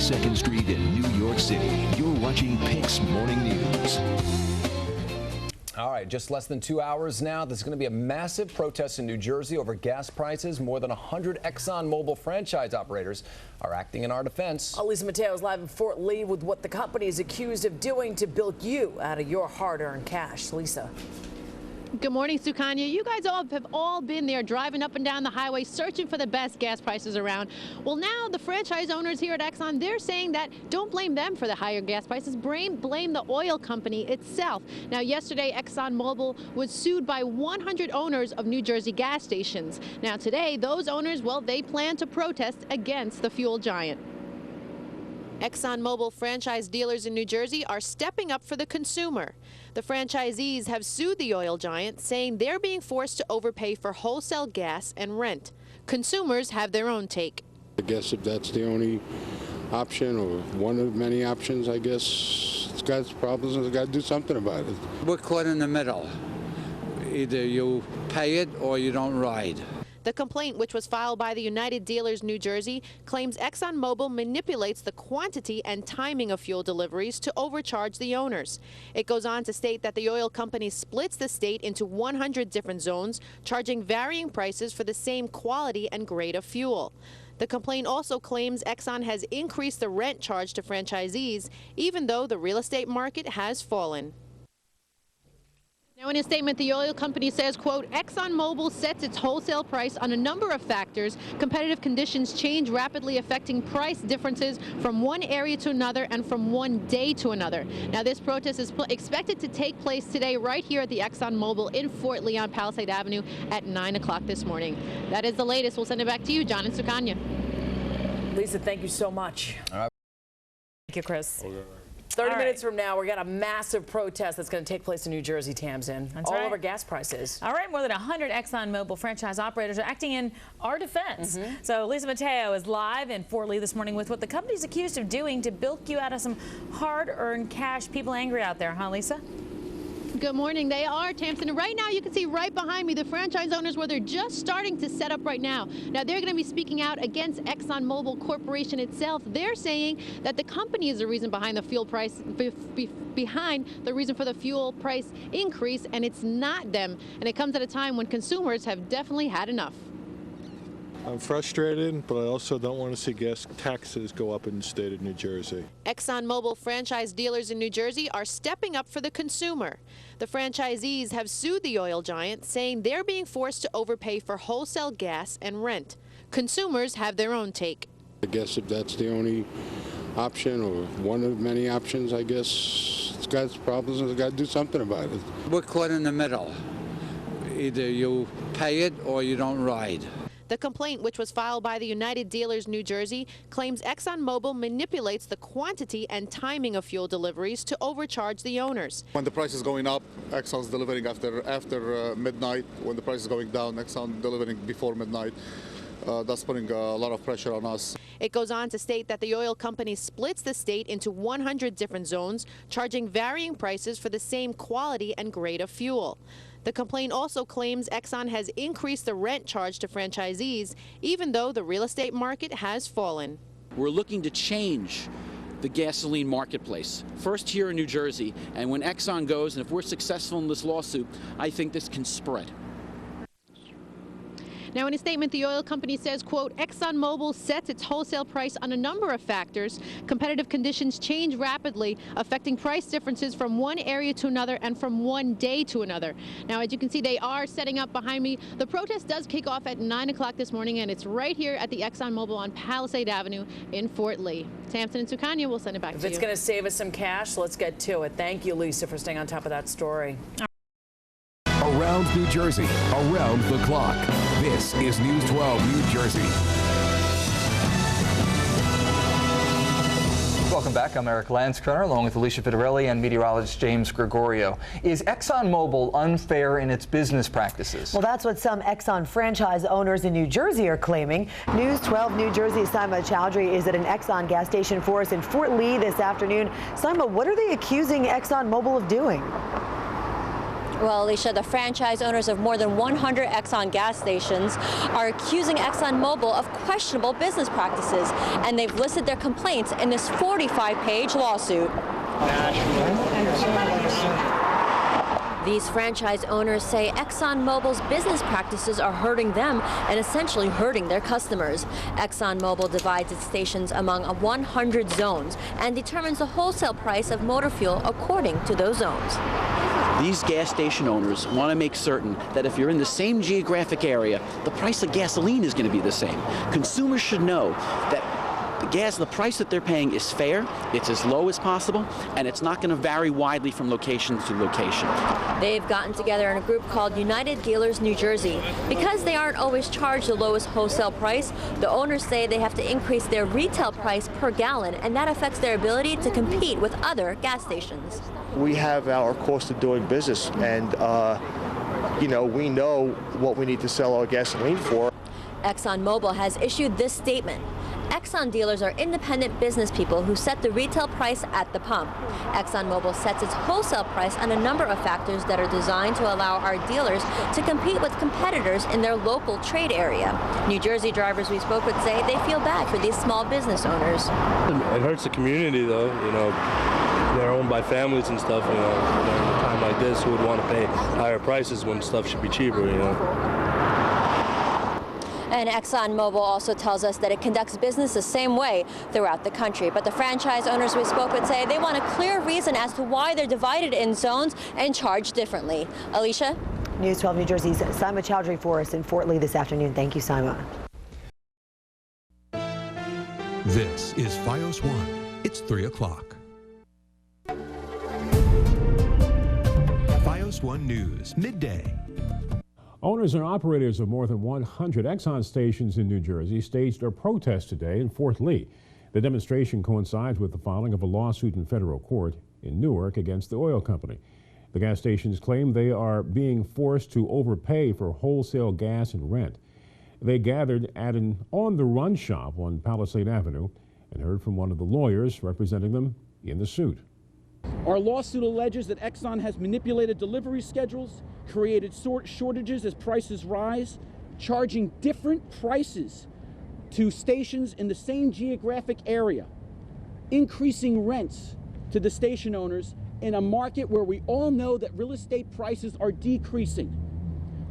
2nd Street in New York City. You're watching PIX Morning News. All right, just less than 2 hours now. There's going to be a massive protest in New Jersey over gas prices. More than 100 ExxonMobil franchise operators are acting in our defense. Lisa Mateo is live in Fort Lee with what the company is accused of doing to bilk you out of your hard-earned cash. Lisa. Good morning, Sukanya. You guys have all been there driving up and down the highway searching for the best gas prices around. Well, now the franchise owners here at Exxon, they're saying that don't blame them for the higher gas prices. Blame the oil company itself. Now, yesterday, ExxonMobil was sued by 100 owners of New Jersey gas stations. Now, today, those owners, well, they plan to protest against the fuel giant. ExxonMobil franchise dealers in New Jersey are stepping up for the consumer. The franchisees have sued the oil giant, saying they're being forced to overpay for wholesale gas and rent. Consumers have their own take. I guess if that's the only option or one of many options, I guess it's got its problems and it's got to do something about it. We're caught in the middle. Either you pay it or you don't ride. The complaint, which was filed by the United Dealers New Jersey, claims ExxonMobil manipulates the quantity and timing of fuel deliveries to overcharge the owners. It goes on to state that the oil company splits the state into 100 different zones, charging varying prices for the same quality and grade of fuel. The complaint also claims Exxon has increased the rent charge to franchisees, even though the real estate market has fallen. Now, in a statement, the oil company says, quote, ExxonMobil sets its wholesale price on a number of factors. Competitive conditions change rapidly, affecting price differences from one area to another and from one day to another. Now, this protest is expected to take place today right here at the ExxonMobil in Fort Lee on Palisade Avenue at 9 o'clock this morning. That is the latest. We'll send it back to you, John and Sukanya. Lisa, thank you so much. All right. Thank you, Chris. 30 minutes from now, we got a massive protest that's going to take place in New Jersey, Tamsin, all right. over gas prices. All right, more than 100 ExxonMobil franchise operators are acting in our defense. So Lisa Mateo is live in Fort Lee this morning with what the company's accused of doing to bilk you out of some hard-earned cash. People angry out there, huh, Lisa? Good morning. They are, Tamsin. Right now, you can see right behind me the franchise owners where they're just starting to set up right now. Now, they're going to be speaking out against ExxonMobil Corporation itself. They're saying that the company is the reason behind the fuel price, behind the reason for the fuel price increase, and it's not them. And it comes at a time when consumers have definitely had enough. I'm frustrated, but I also don't want to see gas taxes go up in the state of New Jersey. ExxonMobil franchise dealers in New Jersey are stepping up for the consumer. The franchisees have sued the oil giant, saying they're being forced to overpay for wholesale gas and rent. Consumers have their own take. I guess if that's the only option or one of many options, I guess it's got its problems and it's got to do something about it. We're caught in the middle. Either you pay it or you don't ride. The complaint, which was filed by the United Dealers New Jersey, claims ExxonMobil manipulates the quantity and timing of fuel deliveries to overcharge the owners. When the price is going up, Exxon's delivering after midnight. When the price is going down, Exxon delivering before midnight. That's putting a lot of pressure on us. It goes on to state that the oil company splits the state into 100 different zones, charging varying prices for the same quality and grade of fuel. The complaint also claims Exxon has increased the rent charge to franchisees, even though the real estate market has fallen. We're looking to change the gasoline marketplace, first here in New Jersey, and when Exxon goes, and if we're successful in this lawsuit, I think this can spread. Now, in a statement, the oil company says, quote, ExxonMobil sets its wholesale price on a number of factors. Competitive conditions change rapidly, affecting price differences from one area to another and from one day to another. Now, as you can see, they are setting up behind me. The protest does kick off at 9 o'clock this morning, and it's right here at the ExxonMobil on Palisade Avenue in Fort Lee. Tamsin and Sukanya, we'll send it back to you. If it's going to save us some cash, let's get to it. Thank you, Lisa, for staying on top of that story. Around New Jersey, around the clock. This is News 12 New Jersey. Welcome back. I'm Eric Lanskrenner, along with Alicia Fitarelli and meteorologist James Gregorio. Is ExxonMobil unfair in its business practices? Well, that's what some Exxon franchise owners in New Jersey are claiming. News 12 New Jersey Saima Chowdhury is at an Exxon gas station for us in Fort Lee this afternoon. Saima, what are they accusing ExxonMobil of doing? Well, Alicia, the franchise owners of more than 100 Exxon gas stations are accusing ExxonMobil of questionable business practices, and they've listed their complaints in this 45-page lawsuit. These franchise owners say ExxonMobil's business practices are hurting them and essentially hurting their customers. ExxonMobil divides its stations among 100 zones and determines the wholesale price of motor fuel according to those zones. These gas station owners want to make certain that if you're in the same geographic area, the price of gasoline is going to be the same. Consumers should know that the price that they're paying is fair, it's as low as possible, and it's not going to vary widely from location to location. They've gotten together in a group called United Dealers New Jersey. Because they aren't always charged the lowest wholesale price, the owners say they have to increase their retail price per gallon, and that affects their ability to compete with other gas stations. We have our cost of doing business, and we know what we need to sell our gasoline for. ExxonMobil has issued this statement. Exxon dealers are independent business people who set the retail price at the pump. ExxonMobil sets its wholesale price on a number of factors that are designed to allow our dealers to compete with competitors in their local trade area. New Jersey drivers we spoke with say they feel bad for these small business owners. It hurts the community, though. They're owned by families and stuff. In a time like this, who would want to pay higher prices when stuff should be cheaper? And ExxonMobil also tells us that it conducts business the same way throughout the country. But the franchise owners we spoke with say they want a clear reason as to why they're divided in zones and charged differently. Alicia? News 12 New Jersey's Saima Chowdhury for us in Fort Lee this afternoon. Thank you, Saima. This is FiOS 1. It's 3 o'clock. FiOS 1 News, midday. Owners and operators of more than 100 Exxon stations in New Jersey staged a protest today in Fort Lee. The demonstration coincides with the filing of a lawsuit in federal court in Newark against the oil company. The gas stations claim they are being forced to overpay for wholesale gas and rent. They gathered at an on-the-run shop on Palisade Avenue and heard from one of the lawyers representing them in the suit. Our lawsuit alleges that Exxon has manipulated delivery schedules, created shortages as prices rise, charging different prices to stations in the same geographic area, increasing rents to the station owners in a market where we all know that real estate prices are decreasing.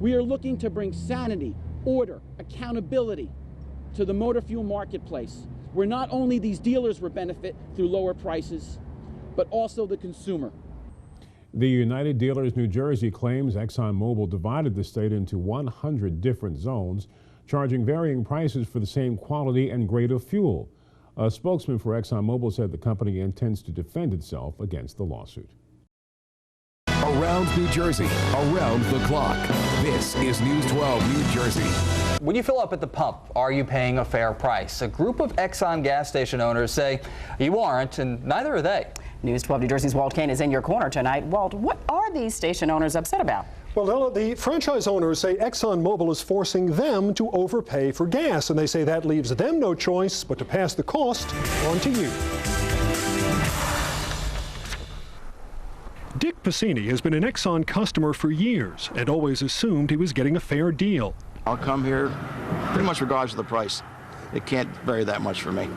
We are looking to bring sanity, order, accountability to the motor fuel marketplace, where not only these dealers will benefit through lower prices, but also the consumer. The United Dealers New Jersey claims ExxonMobil divided the state into 100 different zones, charging varying prices for the same quality and grade of fuel. A spokesman for ExxonMobil said the company intends to defend itself against the lawsuit. Around New Jersey, around the clock. This is News 12 New Jersey. When you fill up at the pump, are you paying a fair price? A group of Exxon gas station owners say you aren't, and neither are they. News 12 New Jersey's Walt Kane is in your corner tonight. Walt, what are these station owners upset about? Well, the franchise owners say ExxonMobil is forcing them to overpay for gas, and they say that leaves them no choice but to pass the cost on to you. Dick Piscini has been an Exxon customer for years and always assumed he was getting a fair deal. I'll come here pretty much regardless of the price. It can't vary that much for me.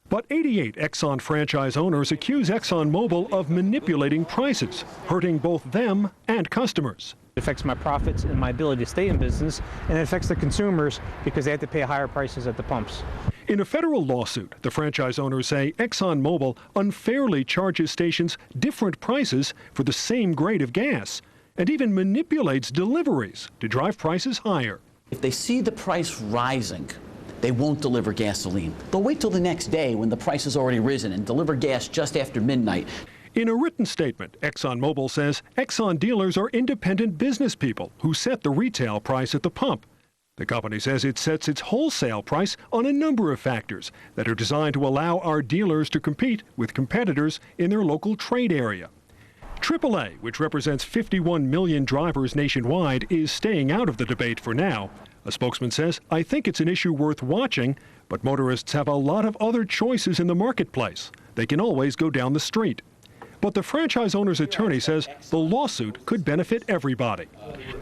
But 88 Exxon franchise owners accuse ExxonMobil of manipulating prices, hurting both them and customers. It affects my profits and my ability to stay in business, and it affects the consumers because they have to pay higher prices at the pumps. In a federal lawsuit, the franchise owners say ExxonMobil unfairly charges stations different prices for the same grade of gas and even manipulates deliveries to drive prices higher. If they see the price rising, they won't deliver gasoline. They'll wait till the next day when the price has already risen and deliver gas just after midnight. In a written statement, ExxonMobil says Exxon dealers are independent business people who set the retail price at the pump. The company says it sets its wholesale price on a number of factors that are designed to allow our dealers to compete with competitors in their local trade area. AAA, which represents 51 million drivers nationwide, is staying out of the debate for now. A spokesman says, "I think it's an issue worth watching, but motorists have a lot of other choices in the marketplace. They can always go down the street." But the franchise owner's attorney says the lawsuit could benefit everybody.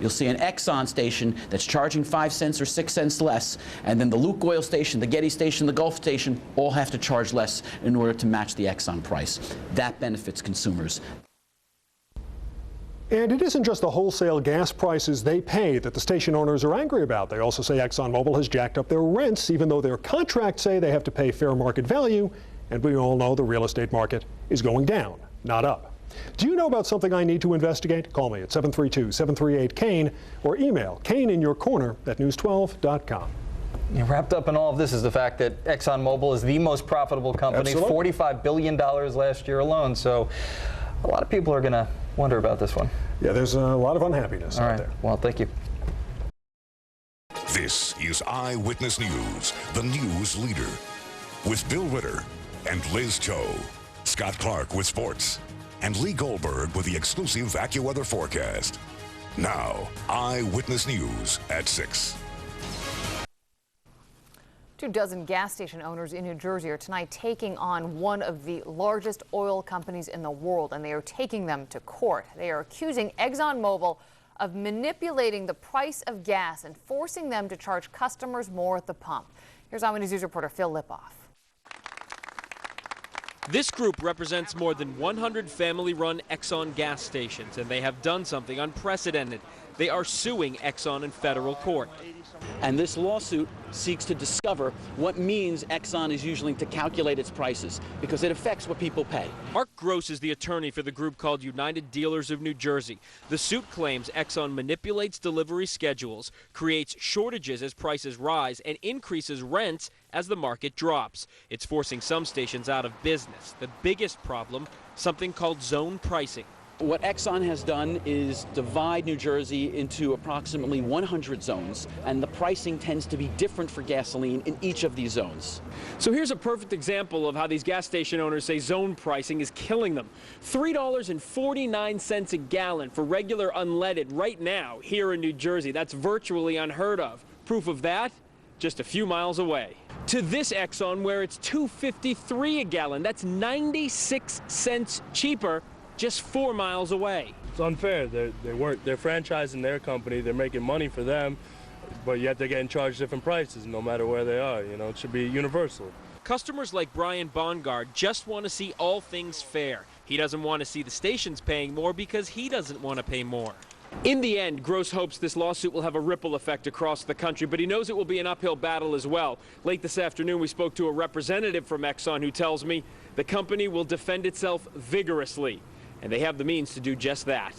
You'll see an Exxon station that's charging 5 cents or 6 cents less, and then the Lukoil station, the Getty station, the Gulf station all have to charge less in order to match the Exxon price. That benefits consumers. And it isn't just the wholesale gas prices they pay that the station owners are angry about. They also say ExxonMobil has jacked up their rents, even though their contracts say they have to pay fair market value. And we all know the real estate market is going down, not up. Do you know about something I need to investigate? Call me at 732-738-KANE or email kaneinyourcorner@news12.com. Wrapped up in all of this is the fact that ExxonMobil is the most profitable company, Absolutely. $45 billion last year alone. So a lot of people are going to wonder about this one. Yeah, there's a lot of unhappiness out there. Well, thank you. This is Eyewitness News, the news leader. With Bill Ritter and Liz Cho, Scott Clark with sports, and Lee Goldberg with the exclusive AccuWeather forecast. Now, Eyewitness News at 6. 24 gas station owners in New Jersey are tonight taking on one of the largest oil companies in the world, and they are taking them to court. They are accusing ExxonMobil of manipulating the price of gas and forcing them to charge customers more at the pump. Here's Eyewitness News reporter Phil Lipoff. This group represents more than 100 family-run Exxon gas stations, and they have done something unprecedented. They are suing Exxon in federal court. And this lawsuit seeks to discover what means Exxon is using to calculate its prices, because it affects what people pay. Mark Gross is the attorney for the group called United Dealers of New Jersey. The suit claims Exxon manipulates delivery schedules, creates shortages as prices rise, and increases rents as the market drops. It's forcing some stations out of business. The biggest problem, something called zone pricing. What Exxon has done is divide New Jersey into approximately 100 zones, and the pricing tends to be different for gasoline in each of these zones. So here's a perfect example of how these gas station owners say zone pricing is killing them. $3.49 a gallon for regular unleaded right now here in New Jersey. That's virtually unheard of. Proof of that? Just a few miles away. To this Exxon, where it's $2.53 a gallon. That's 96 cents cheaper, just 4 miles away. It's unfair. They're franchising their company. They're making money for them, but yet they're getting charged different prices no matter where they are. You know, it should be universal. Customers like Brian Bongard just want to see all things fair. He doesn't want to see the stations paying more because he doesn't want to pay more. In the end, Gross hopes this lawsuit will have a ripple effect across the country, but he knows it will be an uphill battle as well. Late this afternoon, we spoke to a representative from Exxon who tells me the company will defend itself vigorously, and they have the means to do just that.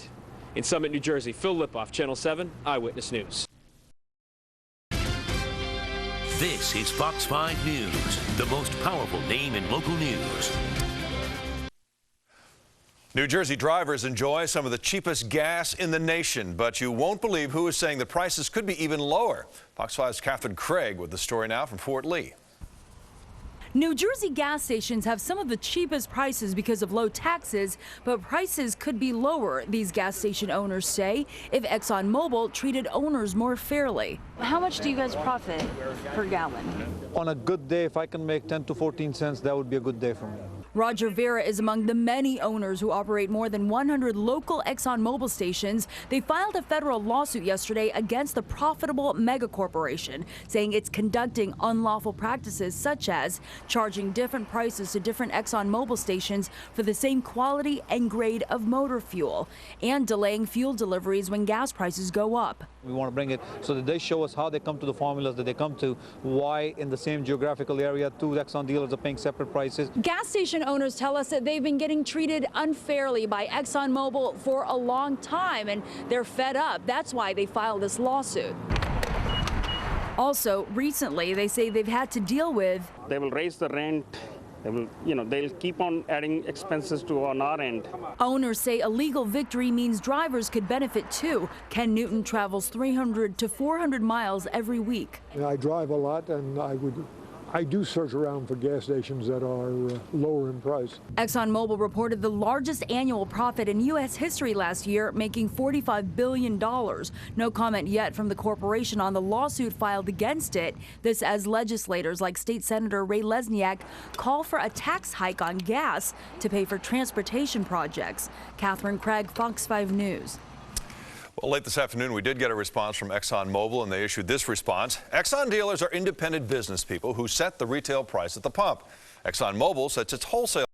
In Summit, New Jersey, Phil Lipoff, Channel 7, Eyewitness News. This is Fox 5 News, the most powerful name in local news. New Jersey drivers enjoy some of the cheapest gas in the nation, but you won't believe who is saying the prices could be even lower. Fox 5's Catherine Craig with the story now from Fort Lee. New Jersey gas stations have some of the cheapest prices because of low taxes, but prices could be lower, these gas station owners say, if ExxonMobil treated owners more fairly. How much do you guys profit per gallon? On a good day, if I can make 10 to 14 cents, that would be a good day for me. Roger Vera is among the many owners who operate more than 100 local ExxonMobil stations. They filed a federal lawsuit yesterday against the profitable mega corporation, saying it's conducting unlawful practices such as charging different prices to different ExxonMobil stations for the same quality and grade of motor fuel, and delaying fuel deliveries when gas prices go up. We want to bring it so that they show us how they come to the formulas that they come to, why in the same geographical area two Exxon dealers are paying separate prices. Gas station owners tell us that they've been getting treated unfairly by ExxonMobil for a long time, and they're fed up. That's why they filed this lawsuit. Also, recently, they say they've had to deal with. They will raise the rent. They will, they'll keep on adding expenses on our end. Owners say a legal victory means drivers could benefit too. Ken Newton travels 300 to 400 miles every week. I drive a lot, and I do search around for gas stations that are lower in price. ExxonMobil reported the largest annual profit in U.S. history last year, making $45 billion. No comment yet from the corporation on the lawsuit filed against it. This as legislators like State Senator Ray Lesniak call for a tax hike on gas to pay for transportation projects. Catherine Craig, Fox 5 News. Well, late this afternoon, we did get a response from ExxonMobil, and they issued this response. Exxon dealers are independent business people who set the retail price at the pump. ExxonMobil sets its wholesale